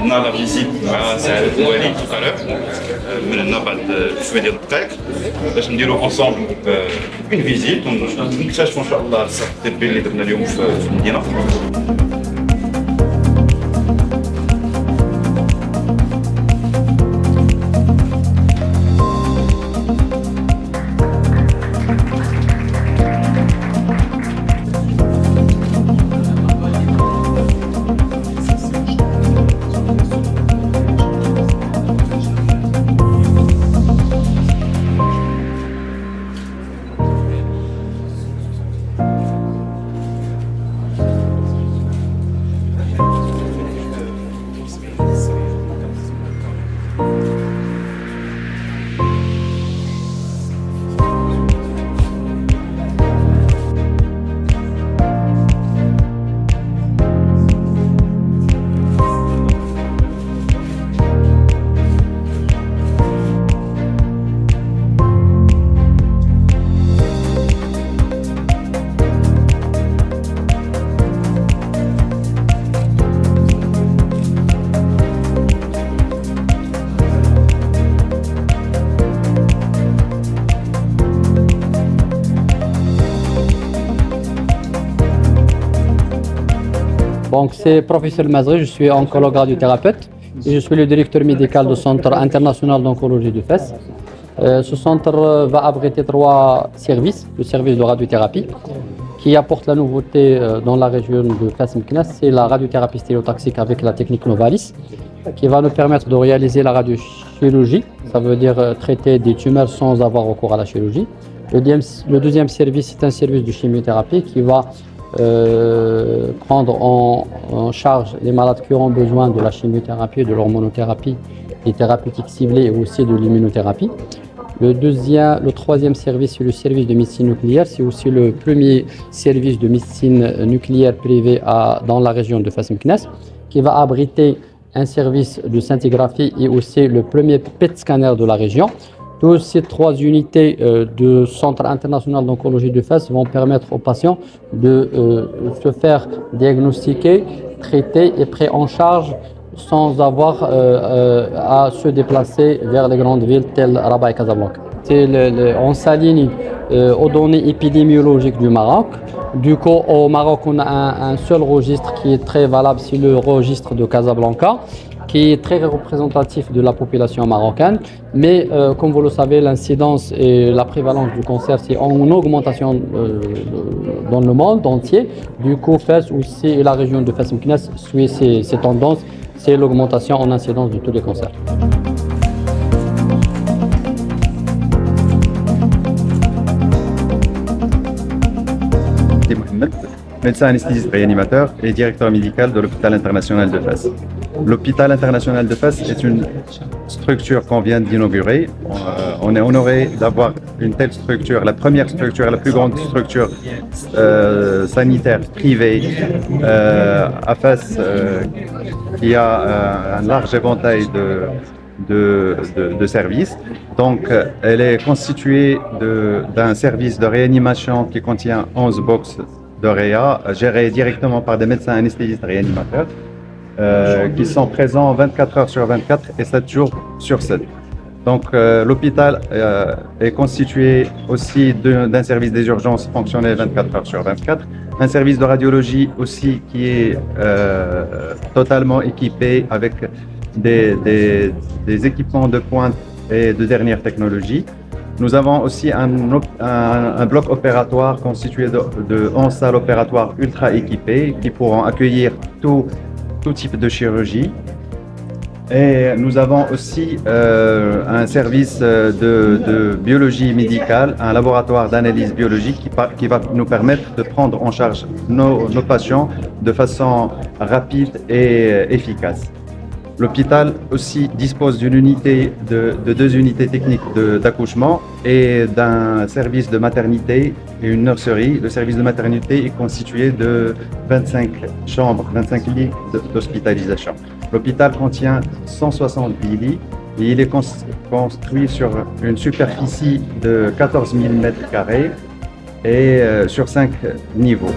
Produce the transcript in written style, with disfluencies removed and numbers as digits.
On a la visite à Saad Ouali tout à l'heure, maintenant بعد شوية ديال الدقائق باش نديرو ensemble une visite ونكتشفوا ان شاء الله الصف التربوي اللي درنا اليوم في المدينة. Donc c'est professeur Mazri, je suis oncologue radiothérapeute et je suis le directeur médical du Centre international d'oncologie de Fès. Ce centre va abriter 3 services. Le service de radiothérapie qui apporte la nouveauté dans la région de Fès-Meknès, c'est la radiothérapie stéréotaxique avec la technique Novalis qui va nous permettre de réaliser la radiochirurgie, ça veut dire traiter des tumeurs sans avoir recours à la chirurgie. Le deuxième service, c'est un service de chimiothérapie qui va prendre en charge les malades qui auront besoin de la chimiothérapie, de l'hormonothérapie, des thérapeutiques ciblées et aussi de l'immunothérapie. Le troisième service, c'est le service de médecine nucléaire. C'est aussi le premier service de médecine nucléaire privé dans la région de Fès-Meknès qui va abriter un service de scintigraphie et aussi le premier PET scanner de la région. Toutes ces 3 unités du Centre international d'oncologie de Fès vont permettre aux patients de se faire diagnostiquer, traiter et pris en charge sans avoir à se déplacer vers les grandes villes telles Rabat et Casablanca. On s'aligne aux données épidémiologiques du Maroc. Du coup, au Maroc, on a un seul registre qui est très valable, c'est le registre de Casablanca, qui est très représentatif de la population marocaine. Mais comme vous le savez, l'incidence et la prévalence du cancer, c'est en augmentation dans le monde entier. Du coup, Fès aussi et la région de Fès-Meknès suit ces tendances, c'est l'augmentation en incidence de tous les cancers. Mohamed, médecin anesthésiste réanimateur et directeur médical de l'hôpital international de Fès. L'hôpital international de Fès est une structure qu'on vient d'inaugurer. On est honoré d'avoir une telle structure, la première structure, la plus grande structure sanitaire privée à Fès qui a un large éventail de services. Donc, elle est constituée d'un service de réanimation qui contient 11 box de réa, gérés directement par des médecins anesthésistes réanimateurs qui sont présents 24 heures sur 24 et 7 jours sur 7. Donc, l'hôpital est constitué aussi d'un service des urgences fonctionnel 24 heures sur 24, un service de radiologie aussi qui est totalement équipé avec des équipements de pointe et de dernière technologie. Nous avons aussi un bloc opératoire constitué de 11 salles opératoires ultra équipées qui pourront accueillir tout type de chirurgie. Et nous avons aussi un service de biologie médicale, un laboratoire d'analyse biologique qui va nous permettre de prendre en charge nos patients de façon rapide et efficace. L'hôpital aussi dispose d'une unité de 2 unités techniques d'accouchement et d'un service de maternité et une nurserie. Le service de maternité est constitué de 25 chambres, 25 lits d'hospitalisation. L'hôpital contient 170 lits et il est construit sur une superficie de 14 000 m² et sur 5 niveaux.